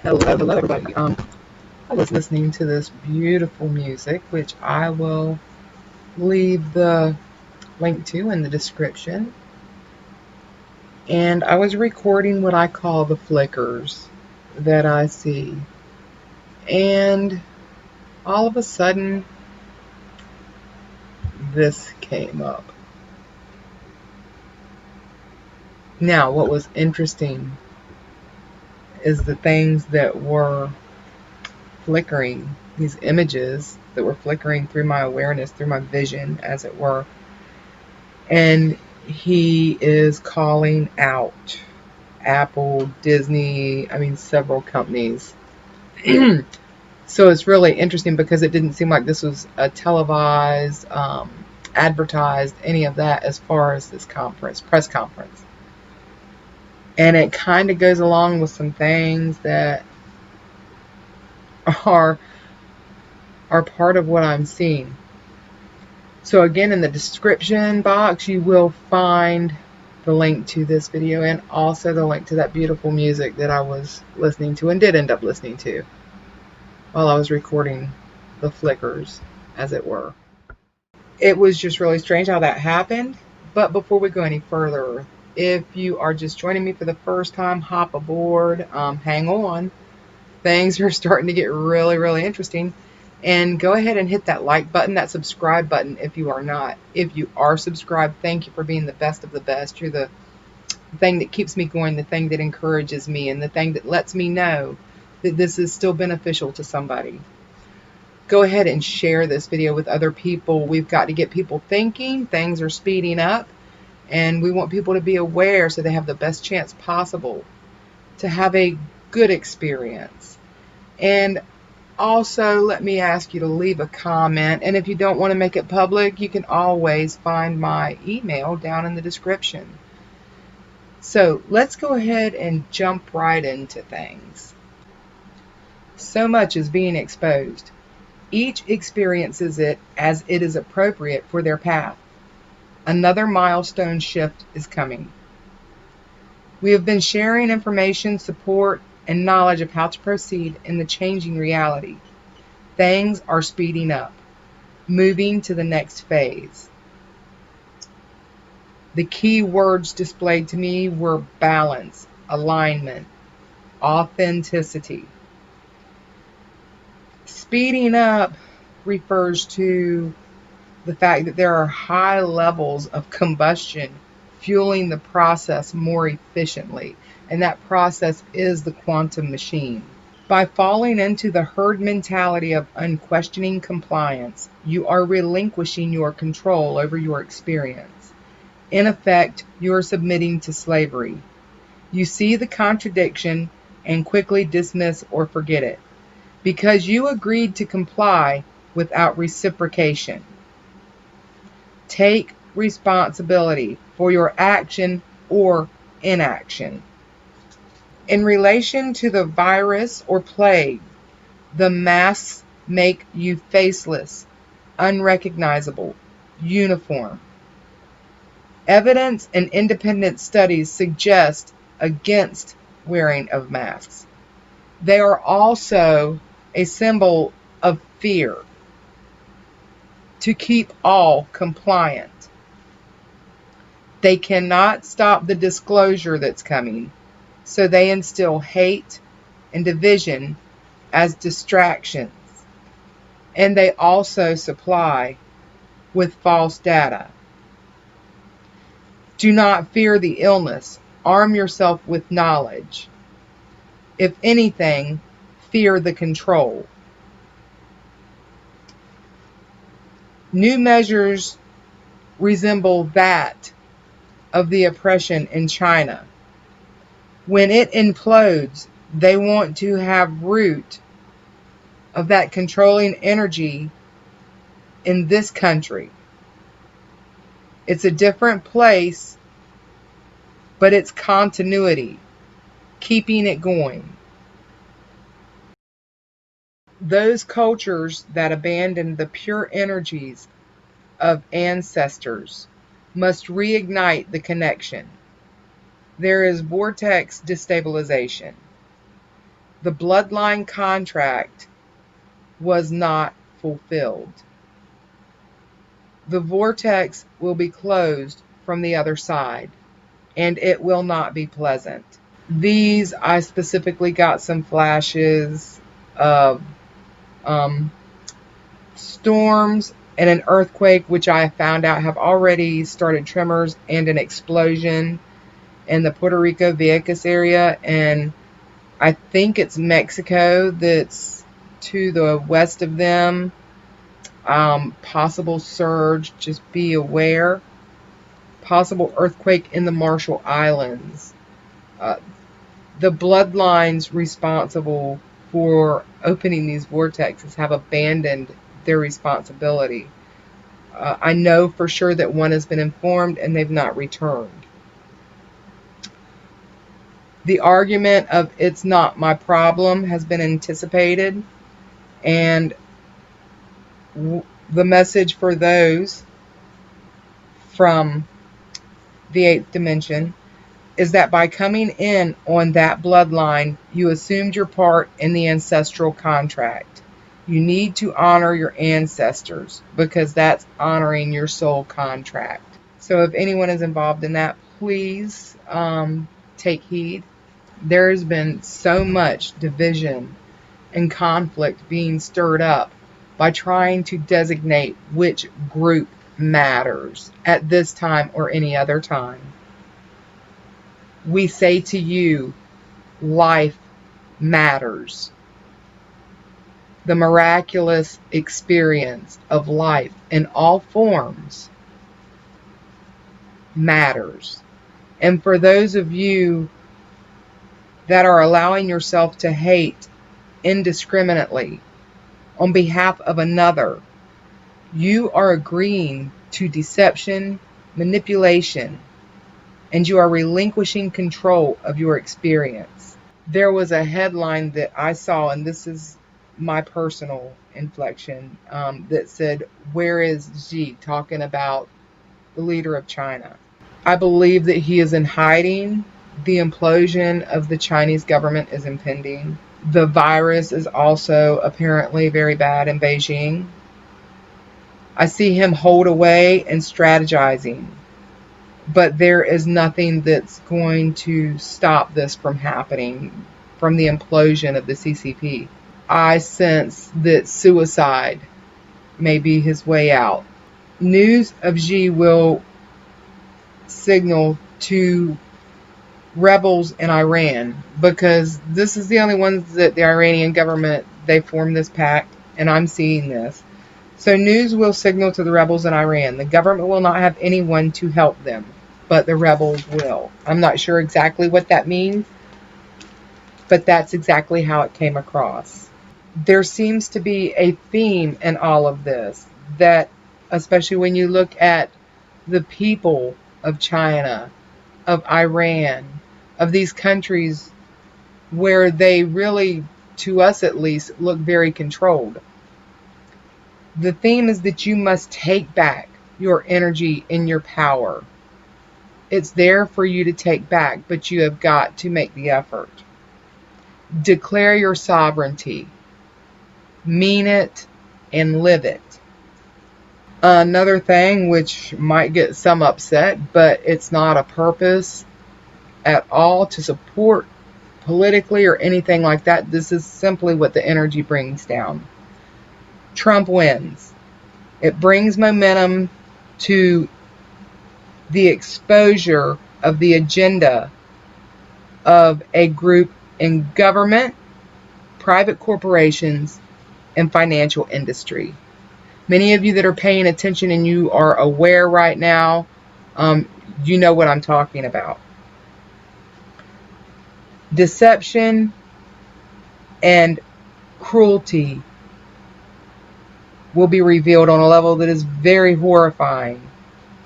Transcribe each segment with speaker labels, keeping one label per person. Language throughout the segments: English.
Speaker 1: Hello, everybody. I was listening to this beautiful music, which I will leave the link to in the description. And I was recording what I call the flickers that I see. And all of a sudden, this came up. Now, what was interesting is the things that were flickering, these images that were flickering through my awareness, through my vision, as it were. And he is calling out Apple, Disney, several companies. So it's really interesting because it didn't seem like this was a televised, advertised, any of that as far as this press conference. And it kind of goes along with some things that are part of what I'm seeing. So again, in the description box, you will find the link to this video and also the link to that beautiful music that I was listening to and did end up listening to while I was recording the flickers, as it were. It was just really strange how that happened. But before we go any further, if you are just joining me for the first time, hop aboard, hang on. Things are starting to get really, really interesting. And go ahead and hit that like button, that subscribe button if you are not. If you are subscribed, thank you for being the best of the best. You're the thing that keeps me going, the thing that encourages me, and the thing that lets me know that this is still beneficial to somebody. Go ahead and share this video with other people. We've got to get people thinking. Things are speeding up, and we want people to be aware so they have the best chance possible to have a good experience. And also, let me ask you to leave a comment. And if you don't want to make it public, you can always find my email down in the description. So let's go ahead and jump right into things. So much is being exposed. Each experiences it as it is appropriate for their path. Another milestone shift is coming. We have been sharing information, support, and knowledge of how to proceed in the changing reality. Things are speeding up, moving to the next phase. The key words displayed to me were balance, alignment, authenticity. Speeding up refers to the fact that there are high levels of combustion fueling the process more efficiently, and that process is the quantum machine. By falling into the herd mentality of unquestioning compliance, you are relinquishing your control over your experience. In effect, you are submitting to slavery. You see the contradiction and quickly dismiss or forget it, because you agreed to comply without reciprocation. Take responsibility for your action or inaction. In relation to the virus or plague, the masks make you faceless, unrecognizable, uniform. Evidence and independent studies suggest against wearing of masks. They are also a symbol of fear to keep all compliant. They cannot stop the disclosure that's coming, so they instill hate and division as distractions. And they also supply with false data. Do not fear the illness. Arm yourself with knowledge. If anything, fear the control. New measures resemble that of the oppression in China. When it implodes, they want to have root of that controlling energy in this country. It's a different place, but it's continuity, keeping it going. Those cultures that abandon the pure energies of ancestors must reignite the connection. There is vortex destabilization. The bloodline contract was not fulfilled. The vortex will be closed from the other side, and it will not be pleasant. These, I specifically got some flashes of storms and an earthquake, which I found out have already started tremors, and an explosion in the Puerto Rico Vieques area. And I think it's Mexico that's to the west of them. Possible surge, just be aware. Possible earthquake in the Marshall Islands. The bloodlines responsible for opening these vortexes have abandoned their responsibility. I know for sure that one has been informed and they've not returned. The argument of "it's not my problem" has been anticipated, and the message for those from the 8th dimension is that by coming in on that bloodline, you assumed your part in the ancestral contract. You need to honor your ancestors because that's honoring your soul contract. So if anyone is involved in that, please take heed. There has been so much division and conflict being stirred up by trying to designate which group matters at this time or any other time. We say to you, life matters. The miraculous experience of life in all forms matters. And for those of you that are allowing yourself to hate indiscriminately on behalf of another, you are agreeing to deception, manipulation, and you are relinquishing control of your experience. There was a headline that I saw, and this is my personal inflection, that said, "Where is Xi?" talking about the leader of China. I believe that he is in hiding. The implosion of the Chinese government is impending. The virus is also apparently very bad in Beijing. I see him hold away and strategizing. But there is nothing that's going to stop this from happening, from the implosion of the CCP. I sense that suicide may be his way out. News of Xi will signal to rebels in Iran, because this is the only ones that the Iranian government, they formed this pact, and I'm seeing this. So news will signal to the rebels in Iran. The government will not have anyone to help them, but the rebels will. I'm not sure exactly what that means, but that's exactly how it came across. There seems to be a theme in all of this, that especially when you look at the people of China, of Iran, of these countries where they really, to us at least, look very controlled. The theme is that you must take back your energy and your power. It's there for you to take back, but you have got to make the effort. Declare your sovereignty. Mean it and live it. Another thing which might get some upset, but it's not a purpose at all to support politically or anything like that. This is simply what the energy brings down. Trump wins. It brings momentum to the exposure of the agenda of a group in government, private corporations, and financial industry. Many of you that are paying attention and you are aware right now, you know what I'm talking about. Deception and cruelty will be revealed on a level that is very horrifying,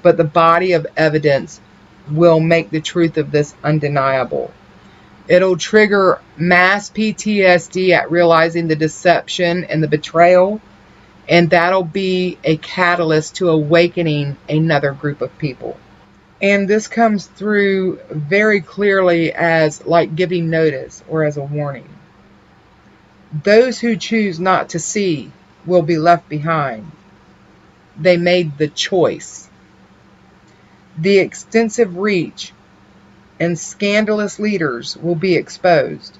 Speaker 1: but the body of evidence will make the truth of this undeniable. It'll trigger mass PTSD at realizing the deception and the betrayal, and that'll be a catalyst to awakening another group of people. And this comes through very clearly as like giving notice or as a warning. Those who choose not to see will be left behind. They made the choice. The extensive reach and scandalous leaders will be exposed.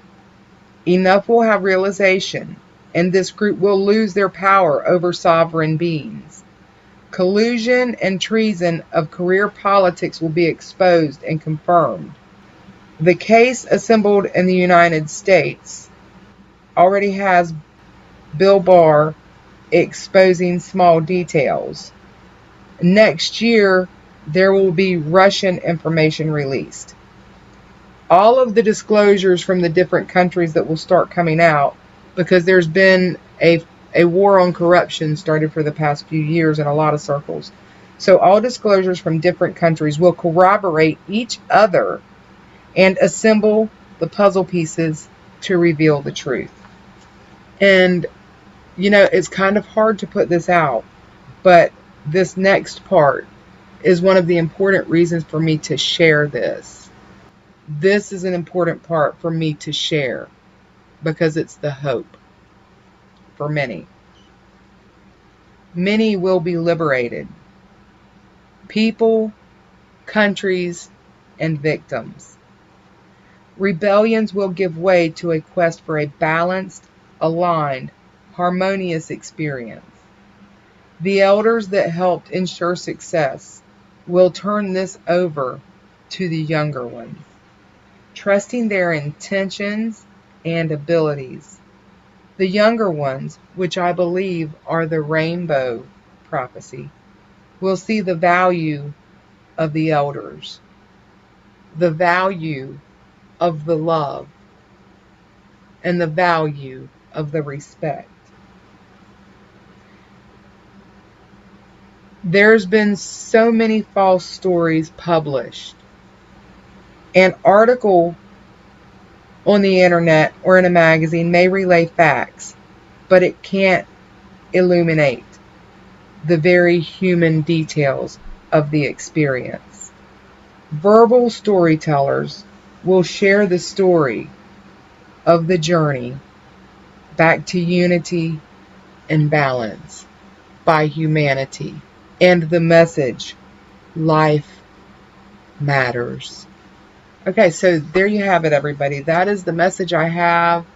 Speaker 1: Enough will have realization, and this group will lose their power over sovereign beings. Collusion and treason of career politics will be exposed and confirmed. The case assembled in the United States already has Bill Barr exposing small details. Next year, there will be Russian information released. All of the disclosures from the different countries that will start coming out, because there's been a war on corruption started for the past few years in a lot of circles. So all disclosures from different countries will corroborate each other and assemble the puzzle pieces to reveal the truth. And, it's kind of hard to put this out, but this next part is one of the important reasons for me to share this. This is an important part for me to share because it's the hope for many. Many will be liberated. People, countries, and victims. Rebellions will give way to a quest for a balanced, aligned, harmonious experience. The elders that helped ensure success will turn this over to the younger ones, trusting their intentions and abilities. The younger ones, which I believe are the rainbow prophecy, will see the value of the elders, the value of the love, and the value of the respect. There's been so many false stories published. An article on the internet or in a magazine may relay facts, but it can't illuminate the very human details of the experience. Verbal storytellers will share the story of the journey back to unity and balance by humanity, and the message, life matters. Okay, so there you have it, everybody. That is the message I have.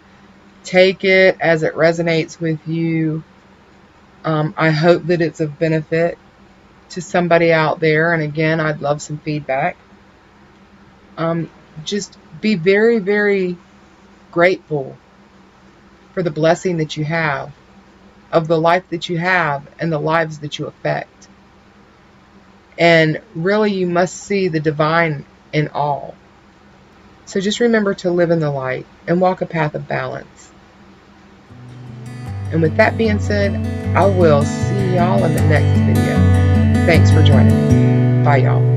Speaker 1: Take it as it resonates with you. I hope that it's of benefit to somebody out there. And again, I'd love some feedback. Just be very, very grateful for the blessing that you have, of the life that you have and the lives that you affect. And really, you must see the divine in all. So just remember to live in the light and walk a path of balance. And with that being said, I will see y'all in the next video. Thanks for joining me. Bye, y'all.